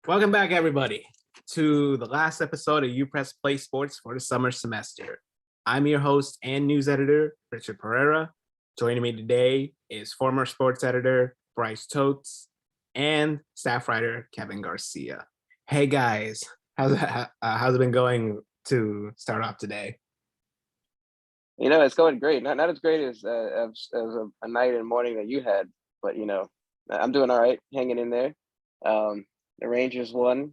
Welcome back, everybody, to the last episode of UPressPlay Sports for the summer semester. I'm your host and news editor, Richard Pereira. Joining me today is former sports editor Bryce Totz and staff writer Kevin Garcia. Hey guys, how's it been going to start off today? It's going great. Not as great as a night and morning that you had, but I'm doing all right, hanging in there. The Rangers won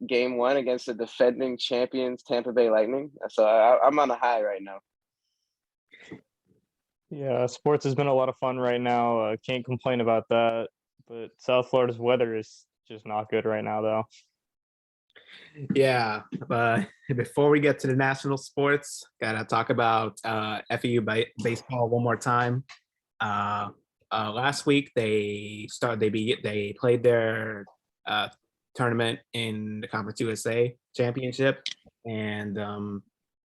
game one against the defending champions Tampa Bay Lightning, so I'm on a high right now. Yeah, sports has been a lot of fun right now. Can't complain about that. But South Florida's weather is just not good right now, though. Yeah, before we get to the national sports, gotta talk about FAU baseball one more time. Last week they played their tournament in the Conference USA Championship, and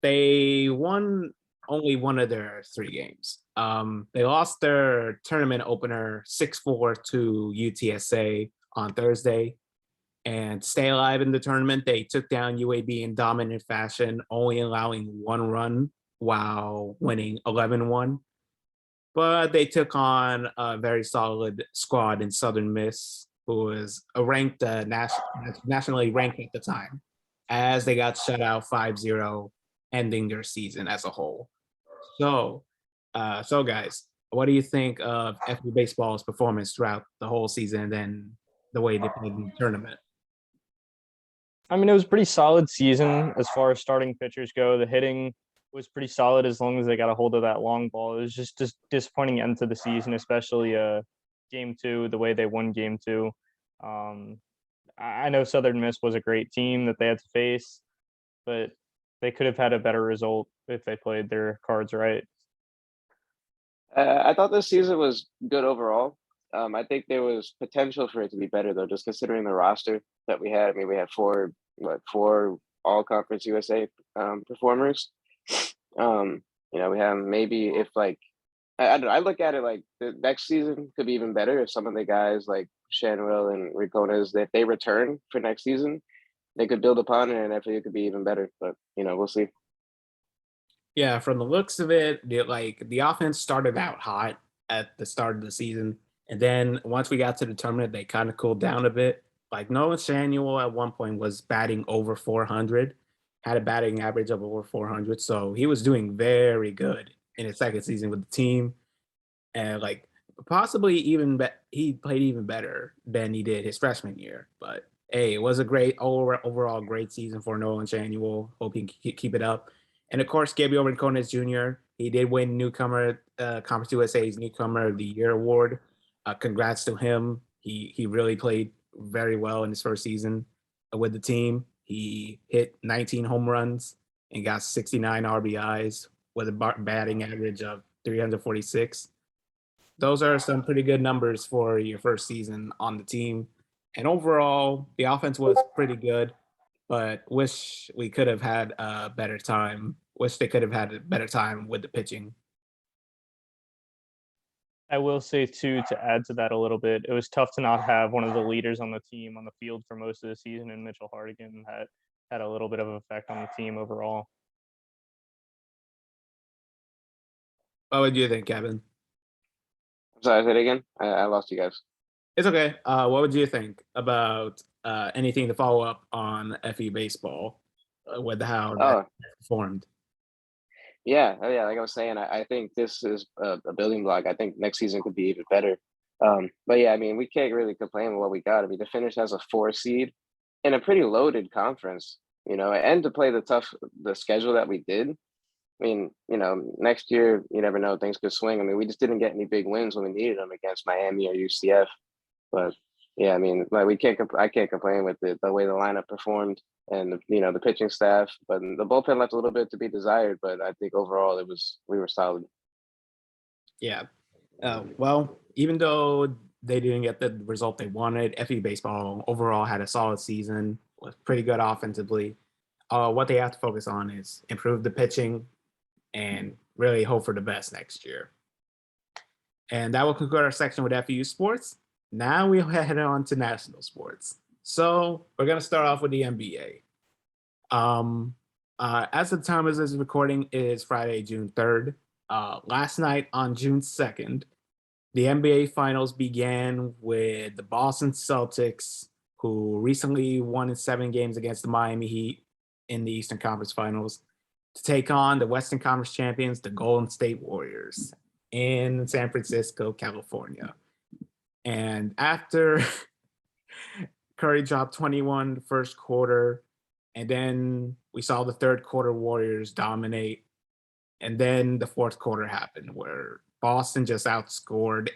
they won only one of their three games. They lost their tournament opener 6-4 to UTSA on Thursday. And to stay alive in the tournament, they took down UAB in dominant fashion, only allowing one run while winning 11-1. But they took on a very solid squad in Southern Miss, who was nationally ranked at the time, as they got shut out 5-0, ending their season as a whole. So guys, what do you think of FAU baseball's performance throughout the whole season and then the way they played in the tournament? I mean, it was a pretty solid season as far as starting pitchers go. The hitting was pretty solid as long as they got a hold of that long ball. It was just disappointing end to the season, especially game two, the way they won game two. I know Southern Miss was a great team that they had to face, but they could have had a better result if they played their cards right. I thought this season was good overall. I think there was potential for it to be better, though, just considering the roster that we had. I mean, we had four all-conference USA performers. We have maybe if I look at it like the next season could be even better if some of the guys like Shanwell and Ricones, if they return for next season, they could build upon it, and I think it could be even better. But we'll see. Yeah, from the looks of it, the offense started out hot at the start of the season. And then once we got to the tournament, they kind of cooled down a bit. Like Noah Samuel at one point was batting over 400, had a batting average of over 400. So he was doing very good in his second season with the team. And possibly he played even better than he did his freshman year. But hey, it was a great overall great season for Noah Samuel. Hope he can keep it up. And of course, Gabriel Rincones Jr., he did win Conference USA's Newcomer of the Year award. Congrats to him. He really played very well in his first season with the team. He hit 19 home runs and got 69 RBIs with a batting average of 346. Those are some pretty good numbers for your first season on the team. And overall, the offense was pretty good, but wish we could have had a better time. Wish they could have had a better time with the pitching. I will say, too, to add to that a little bit, it was tough to not have one of the leaders on the team on the field for most of the season, and Mitchell Hardigan had a little bit of effect on the team overall. What would you think, Kevin? I'm sorry, say it again. I lost you guys. It's okay. What would you think about anything to follow up on FAU baseball with how that performed? Yeah, like I was saying, I think this is a building block. I think next season could be even better. But yeah, I mean, we can't really complain with what we got. I mean, to finish as a 4 seed in a pretty loaded conference, and to play the schedule that we did. I mean, next year, you never know, things could swing. I mean, we just didn't get any big wins when we needed them against Miami or UCF. But yeah, I mean, I can't complain with the way the lineup performed and the pitching staff, but the bullpen left a little bit to be desired. But I think overall we were solid. Yeah. Well, even though they didn't get the result they wanted, FAU baseball overall had a solid season, was pretty good offensively. What they have to focus on is improve the pitching and really hope for the best next year. And that will conclude our section with FAU sports. Now we'll head on to national sports. So we're gonna start off with the NBA. As the time of this recording is Friday, June 3rd. Last night on June 2nd, the NBA Finals began with the Boston Celtics, who recently won in 7 games against the Miami Heat in the Eastern Conference Finals, to take on the Western Conference champions, the Golden State Warriors, in San Francisco, California. And after Curry dropped 21 the first quarter, and then we saw the third quarter Warriors dominate. And then the fourth quarter happened where Boston just outscored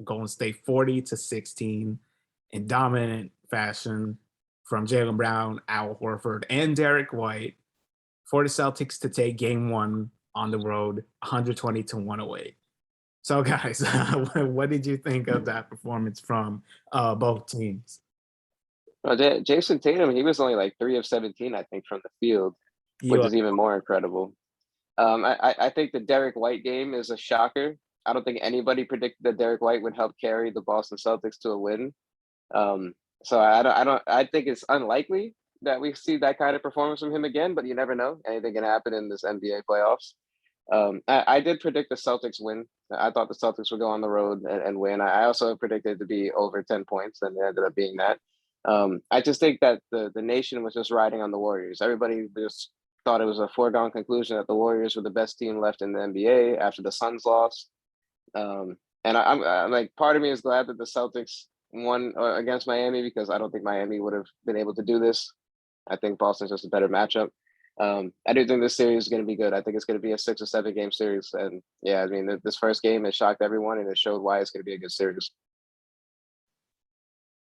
Golden State 40-16 in dominant fashion from Jaylen Brown, Al Horford, and Derek White for the Celtics to take game one on the road 120-108. So guys, what did you think of that performance from both teams? Well, Jason Tatum, he was only like 3 of 17, I think, from the field, which is even more incredible. I think the Derek White game is a shocker. I don't think anybody predicted that Derek White would help carry the Boston Celtics to a win. So I think it's unlikely that we see that kind of performance from him again, but you never know. Anything can happen in this NBA playoffs. I did predict the Celtics win. I thought the Celtics would go on the road and win. I also predicted it to be over 10 points, and it ended up being that. I just think that the nation was just riding on the Warriors. Everybody just thought it was a foregone conclusion that the Warriors were the best team left in the NBA after the Suns lost. And I'm like, part of me is glad that the Celtics won against Miami, because I don't think Miami would have been able to do this. I think Boston's just a better matchup. I do think this series is going to be good. I think it's going to be a 6 or 7 game series. And yeah, I mean, this first game has shocked everyone, and it showed why it's going to be a good series.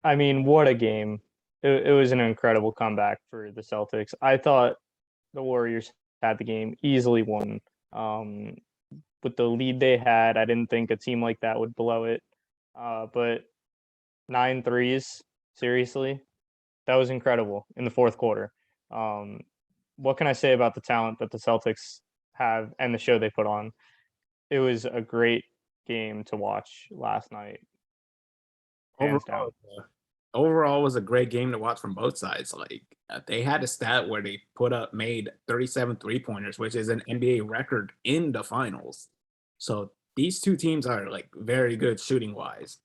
I mean, what a game. It was an incredible comeback for the Celtics. I thought the Warriors had the game easily won. With the lead they had, I didn't think a team like that would blow it. But 9 threes, seriously, that was incredible in the fourth quarter. What can I say about the talent that the Celtics have and the show they put on? It was a great game to watch last night. Hands down. Overall was a great game to watch from both sides. Like they had a stat where they made 37 3-pointers, which is an NBA record in the finals. So these two teams are like very good shooting wise,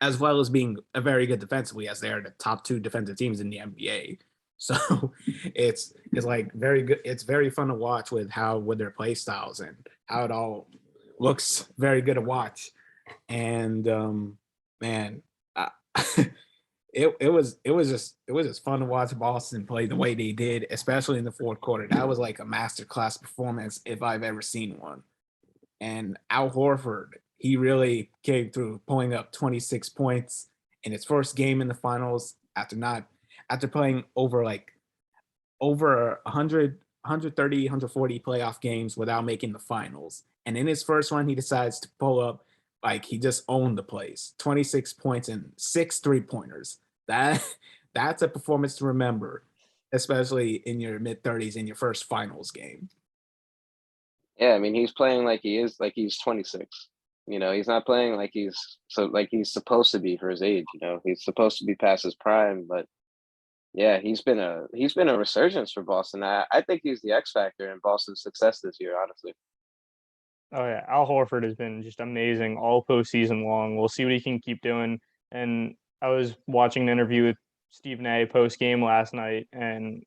as well as being a very good defensively, as they are the top 2 defensive teams in the NBA. So it's like very good. It's very fun to watch with their play styles and how it all looks very good to watch. And man, it was just fun to watch Boston play the way they did, especially in the fourth quarter. That was like a masterclass performance if I've ever seen one. And Al Horford, he really came through, pulling up 26 points in his first game in the finals after playing over 100, 130, 140 playoff games without making the finals. And in his first one, he decides to pull up, like he just owned the place. 26 points and 6 3-pointers. That's a performance to remember, especially in your mid-30s in your first finals game. Yeah, I mean, he's playing like he's 26. You know, he's not playing like he's supposed to be for his age. You know, he's supposed to be past his prime, but yeah, he's been a resurgence for Boston. I think he's the X factor in Boston's success this year, honestly. Oh yeah, Al Horford has been just amazing all postseason long. We'll see what he can keep doing. And I was watching an interview with Stephen A post game last night, and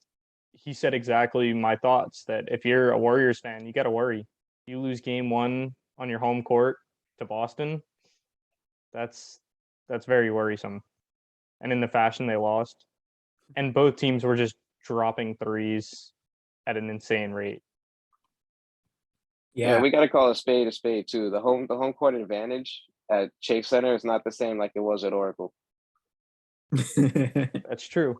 he said exactly my thoughts, that if you're a Warriors fan, you got to worry. You lose game one on your home court to Boston, that's very worrisome. And in the fashion they lost, and both teams were just dropping threes at an insane rate. Yeah, we got to call a spade too. The home court advantage at Chase Center is not the same like it was at Oracle. That's true.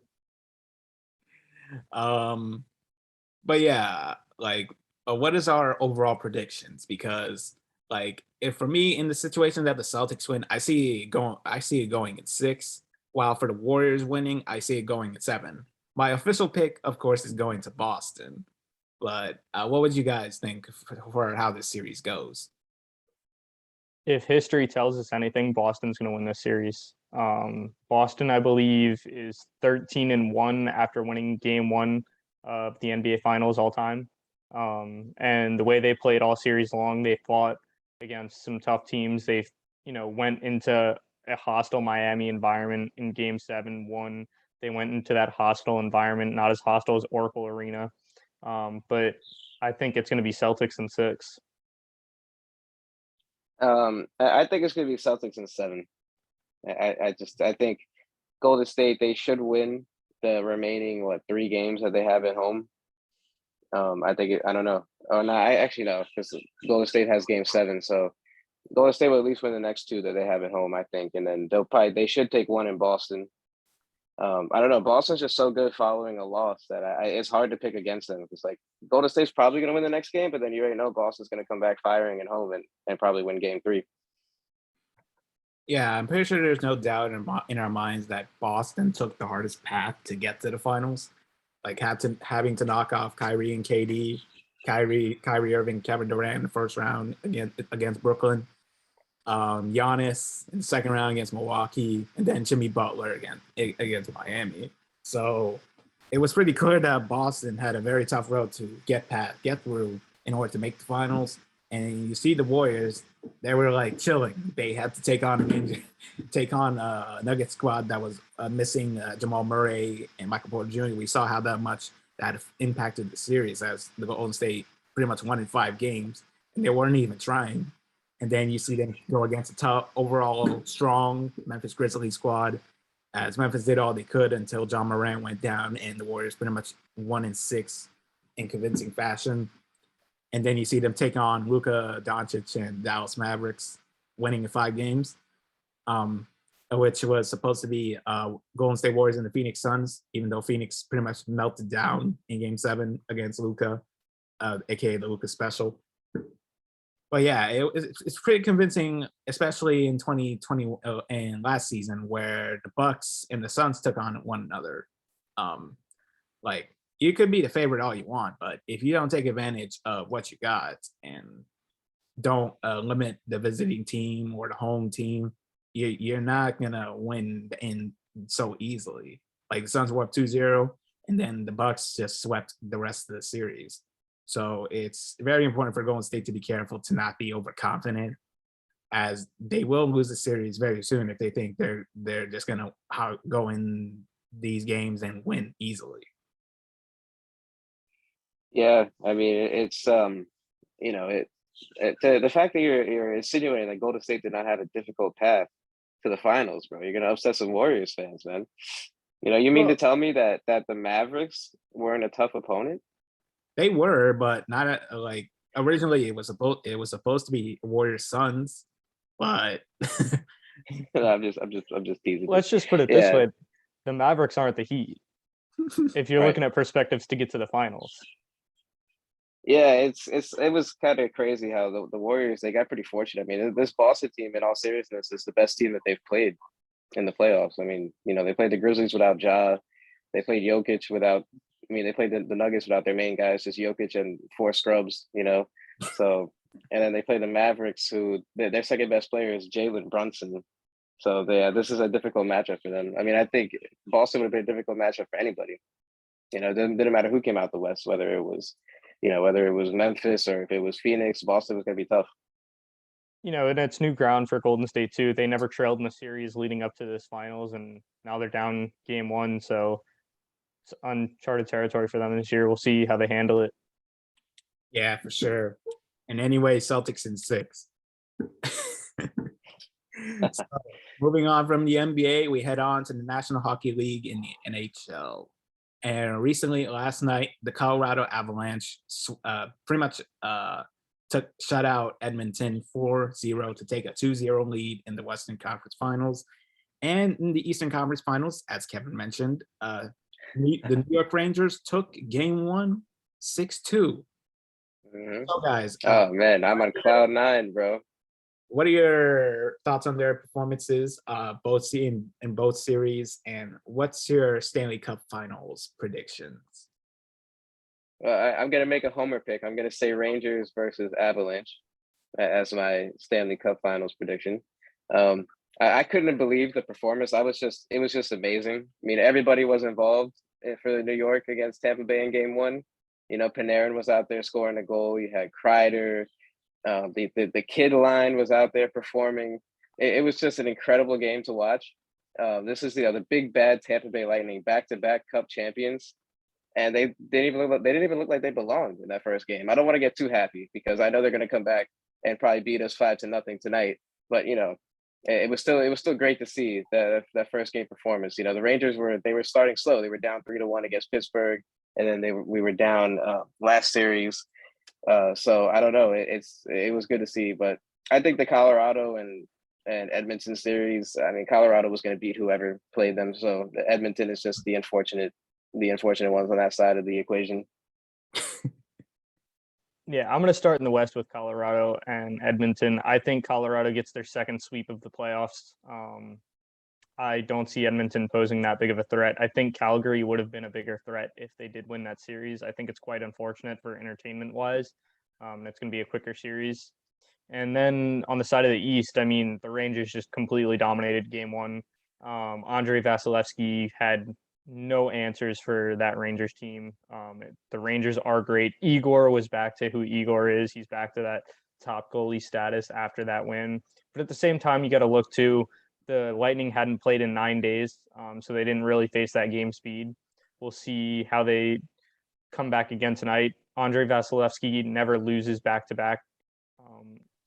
But yeah, like, what is our overall predictions? Because like, if for me in the situation that the Celtics win, I see it going at 6. While for the Warriors winning, I see it going at 7. My official pick, of course, is going to Boston. But what would you guys think for how this series goes? If history tells us anything, Boston's going to win this series. Boston, I believe, is 13-1 after winning Game 1 of the NBA Finals all time. And the way they played all series long, they fought against some tough teams. They, went into a hostile Miami environment in Game 7, won. They went into that hostile environment, not as hostile as Oracle Arena. But I think it's going to be Celtics in 6. I think it's going to be Celtics in 7. I think Golden State, they should win the remaining 3 games that they have at home. I don't know. Oh no, I actually know, because Golden State has Game 7, so Golden State will at least win the next 2 that they have at home, I think, and then they should take 1 in Boston. I don't know. Boston's just so good following a loss that it's hard to pick against them. It's like Golden State's probably going to win the next game, but then you already know Boston's going to come back firing at home and probably win Game 3. Yeah, I'm pretty sure there's no doubt in our minds that Boston took the hardest path to get to the finals. Like having to knock off Kyrie and KD, Kyrie Irving, Kevin Durant in the first round against Brooklyn, Giannis in the second round against Milwaukee, and then Jimmy Butler against Miami. So it was pretty clear that Boston had a very tough road to get through in order to make the finals. And you see the Warriors, they were like chilling. They had to take on a Nuggets squad that was missing Jamal Murray and Michael Porter Jr. We saw how much that impacted the series, as the Golden State pretty much won in 5 games, and they weren't even trying. And then you see them go against a tough, overall strong Memphis Grizzlies squad, as Memphis did all they could until John Morant went down, and the Warriors pretty much won in 6 in convincing fashion. And then you see them take on Luka Doncic and Dallas Mavericks, winning in 5 games, which was supposed to be Golden State Warriors and the Phoenix Suns, even though Phoenix pretty much melted down in Game 7 against Luka, aka the Luka Special. But yeah, it's pretty convincing, especially in 2020 and last season, where the Bucks and the Suns took on one another. You could be the favorite all you want, but if you don't take advantage of what you got and don't limit the visiting team or the home team, you're not gonna win in so easily. Like the Suns were up 2-0, and then the Bucks just swept the rest of the series. So it's very important for Golden State to be careful to not be overconfident, as they will lose the series very soon if they think they're just gonna go in these games and win easily. Yeah, I mean, it's the fact that you're insinuating that Golden State did not have a difficult path to the finals, bro. You're gonna upset some Warriors fans, man. You mean to tell me that the Mavericks weren't a tough opponent? They were, but not originally it was supposed to be Warriors Suns, but I'm just teasing. Let's just put it this way: the Mavericks aren't the Heat. If you're looking at perspectives to get to the finals. Yeah, it was kind of crazy how the Warriors, they got pretty fortunate. I mean, this Boston team, in all seriousness, is the best team that they've played in the playoffs. I mean, they played the Grizzlies without Ja. They played Jokic without. I mean, they played the Nuggets without their main guys, just Jokic and 4 scrubs. So, and then they played the Mavericks, who their second best player is Jalen Brunson. So this is a difficult matchup for them. I mean, I think Boston would have been a difficult matchup for anybody. It didn't matter who came out the West, whether it was Memphis or if it was Phoenix. Boston was going to be tough. And it's new ground for Golden State too. They never trailed in the series leading up to this finals, and now they're down Game 1. So it's uncharted territory for them this year. We'll see how they handle it. Yeah, for sure. And anyway, Celtics in 6. So, moving on from the NBA, we head on to the National Hockey League in the NHL. And recently, last night, the Colorado Avalanche pretty much shut out Edmonton 4-0 to take a 2-0 lead in the Western Conference Finals. And in the Eastern Conference Finals, as Kevin mentioned, the New York Rangers took Game 1 6-2. Mm-hmm. So, guys. Oh, man, I'm on cloud 9, bro. What are your thoughts on their performances, in both series, and what's your Stanley Cup Finals predictions? Well, I'm gonna make a homer pick. I'm gonna say Rangers versus Avalanche as my Stanley Cup Finals prediction. I couldn't believe the performance. It was just amazing. I mean, everybody was involved for New York against Tampa Bay in Game 1. You know, Panarin was out there scoring a goal. You had Kreider. The kid line was out there performing. It was just an incredible game to watch. This is the big bad Tampa Bay Lightning, back-to-back Cup champions, and they didn't even look like they belonged in that first game. I don't want to get too happy because I know they're going to come back and probably beat us 5-0 tonight. But you know, it was still great to see that first game performance. You know, the Rangers were starting slow. They were down 3-1 against Pittsburgh, and then we were down last series. So I don't know. It was good to see, but I think the Colorado and Edmonton series. I mean, Colorado was going to beat whoever played them. So Edmonton is just the unfortunate ones on that side of the equation. Yeah, I'm going to start in the West with Colorado and Edmonton. I think Colorado gets their second sweep of the playoffs. I don't see Edmonton posing that big of a threat. I think Calgary would have been a bigger threat if they did win that series. I think it's quite unfortunate for entertainment-wise. That's going to be a quicker series. And then on the side of the East, I mean, the Rangers just completely dominated Game 1. Andrei Vasilevsky had no answers for that Rangers team. The Rangers are great. Igor was back to who Igor is. He's back to that top goalie status after that win. But at the same time, you got to look to the Lightning hadn't played in 9 days, so they didn't really face that game speed. We'll see how they come back again tonight. Andrei Vasilevsky never loses back-to-back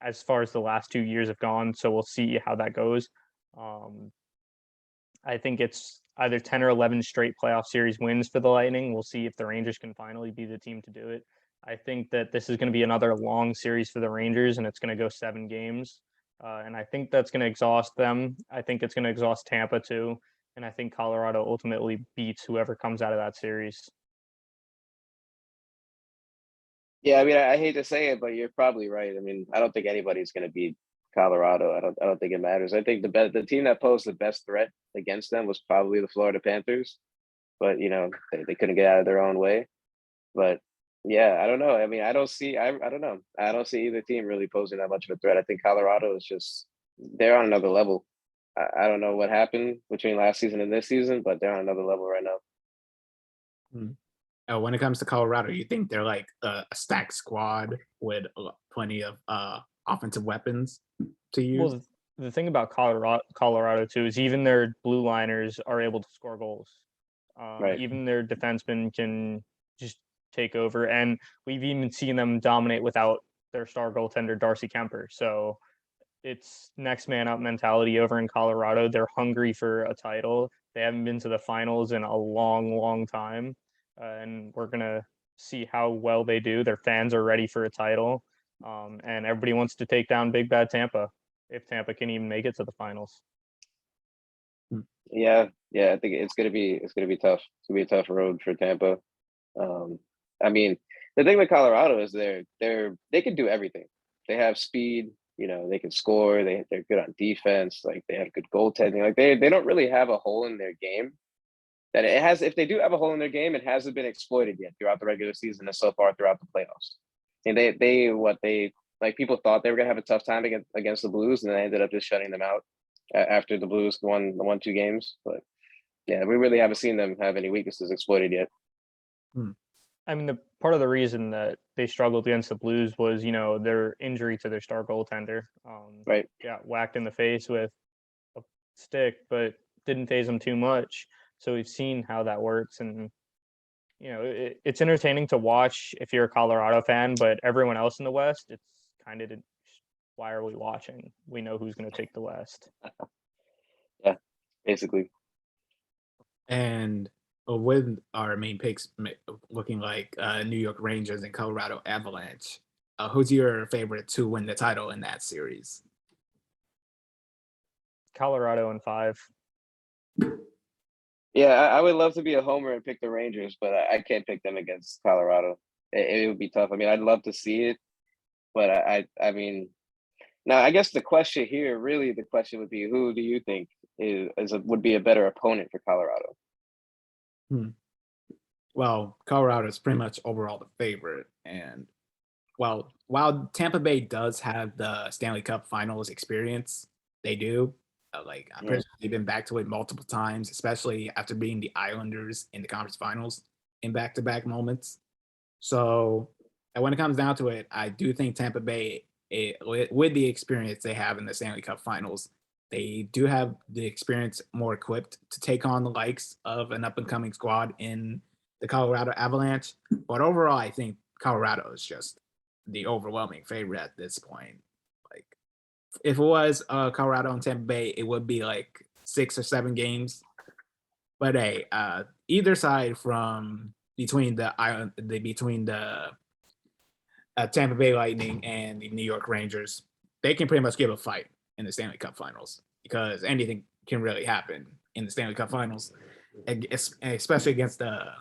as far as the last 2 years have gone, so we'll see how that goes. I think it's either 10 or 11 straight playoff series wins for the Lightning. We'll see if the Rangers can finally be the team to do it. I think that this is going to be another long series for the Rangers, and it's going to go 7 games. And I think that's going to exhaust them. I think it's going to exhaust Tampa too. And I think Colorado ultimately beats whoever comes out of that series. Yeah, I mean, I hate to say it, but you're probably right. I mean, I don't think anybody's going to beat Colorado. I don't think it matters. I think the team that posed the best threat against them was probably the Florida Panthers, but you know they couldn't get out of their own way. But yeah, I don't know. I mean, I don't know. I don't see either team really posing that much of a threat. I think Colorado is just they're on another level. I don't know what happened between last season and this season, but they're on another level right now. When it comes to Colorado, you think they're like a stacked squad with plenty of offensive weapons to use? Well, the thing about Colorado too is even their blue liners are able to score goals. Right. Even their defensemen can just take over, and we've even seen them dominate without their star goaltender Darcy Kemper. So it's next man up mentality over in Colorado. They're hungry for a title. They haven't been to the finals in a long time. And we're going to see how well they do. Their fans are ready for a title. And everybody wants to take down Big Bad Tampa if Tampa can even make it to the finals. Yeah, I think it's gonna be tough. It's gonna be a tough road for Tampa. I mean, the thing with Colorado is they can do everything. They have speed. You know, they can score. They're good on defense. Like they have good goaltending. Like they don't really have a hole in their game. That it has, if they do have a hole in their game, it hasn't been exploited yet throughout the regular season and so far throughout the playoffs. And they people thought they were gonna have a tough time against the Blues, and they ended up just shutting them out after the Blues won 2 games. But yeah, we really haven't seen them have any weaknesses exploited yet. I mean, the part of the reason that they struggled against the Blues was, you know, their injury to their star goaltender. Right. Got whacked in the face with a stick, but didn't phase them too much. So we've seen how that works, and you know it's entertaining to watch if you're a Colorado fan. But everyone else in the West, it's kind of why are we watching? We know who's going to take the West. Yeah, basically. And with our main picks looking like New York Rangers and Colorado Avalanche, who's your favorite to win the title in that series? Colorado in 5. Yeah, I would love to be a homer and pick the Rangers, but I can't pick them against Colorado. It would be tough. I mean, I'd love to see it, but I mean, now I guess the question would be, who do you think would be a better opponent for Colorado? Well, Colorado is pretty much overall the favorite, and while Tampa Bay does have the Stanley Cup Finals experience, they do. Like I'm Yeah. pretty sure they've been back to it multiple times, especially after beating the Islanders in the conference finals in back-to-back moments. So, and when it comes down to it, I do think Tampa Bay, with the experience they have in the Stanley Cup Finals, they do have the experience more equipped to take on the likes of an up-and-coming squad in the Colorado Avalanche. But overall, I think Colorado is just the overwhelming favorite at this point. Like, if it was Colorado and Tampa Bay, it would be like 6 or 7 games. But hey, either side from between the Tampa Bay Lightning and the New York Rangers, they can pretty much give a fight in the Stanley Cup Finals because anything can really happen in the Stanley Cup Finals, especially against the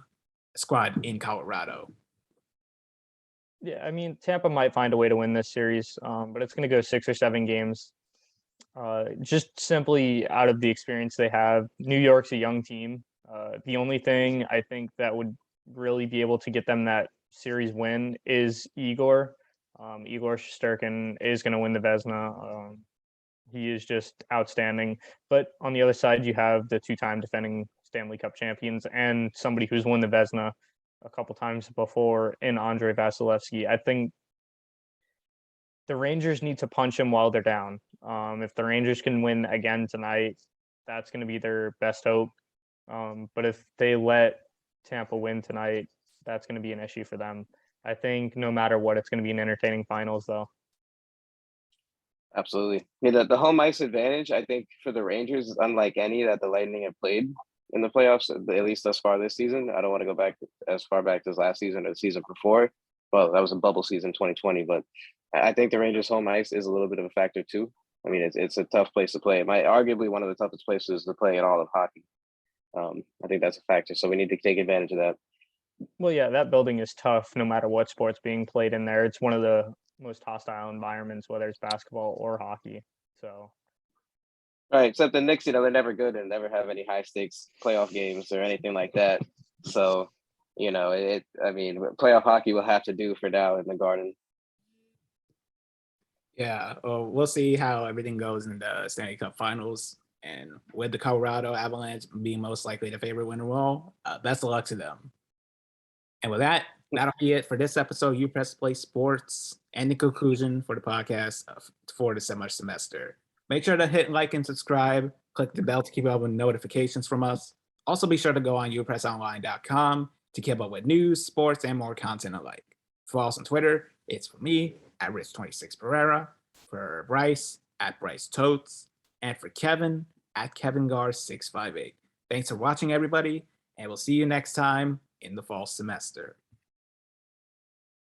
squad in Colorado. Yeah, I mean, Tampa might find a way to win this series, but it's going to go 6 or 7 games. Just simply out of the experience they have. New York's a young team. The only thing I think that would really be able to get them that series win is Igor. Igor Shesterkin is going to win the Vezina. He is just outstanding. But on the other side, you have the 2-time defending Stanley Cup champions and somebody who's won the Vezina a couple times before in Andrei Vasilevsky. I think the Rangers need to punch him while they're down. If the Rangers can win again tonight, that's going to be their best hope. But if they let Tampa win tonight, that's going to be an issue for them. I think no matter what, it's going to be an entertaining finals, though. Absolutely. Yeah, the home ice advantage, I think, for the Rangers is unlike any that the Lightning have played in the playoffs, at least thus far this season. I don't want to go back as far back as last season or the season before. Well, that was a bubble season, 2020, but I think the Rangers' home ice is a little bit of a factor too. I mean, it's a tough place to play. It might arguably one of the toughest places to play in all of hockey. I think that's a factor. So we need to take advantage of that. Well, yeah, that building is tough no matter what sport's being played in there. It's one of the most hostile environments, whether it's basketball or hockey. So, Right, except the Knicks, they're never good and never have any high stakes playoff games or anything like that. So, I mean, playoff hockey will have to do for now in the Garden. Yeah, well, we'll see how everything goes in the Stanley Cup Finals. And with the Colorado Avalanche being most likely the favorite winner all, best of luck to them. And with that, that'll be it for this episode, UPressPlay Sports, and the conclusion for the podcast for the summer semester. Make sure to hit like and subscribe. Click the bell to keep up with notifications from us. Also, be sure to go on upressonline.com to keep up with news, sports, and more content alike. Follow us on Twitter. It's for me, at Rich26 Pereira, for Bryce, at Bryce Totz, and for Kevin, at Kevin Gar658. Thanks for watching, everybody, and we'll see you next time in the fall semester.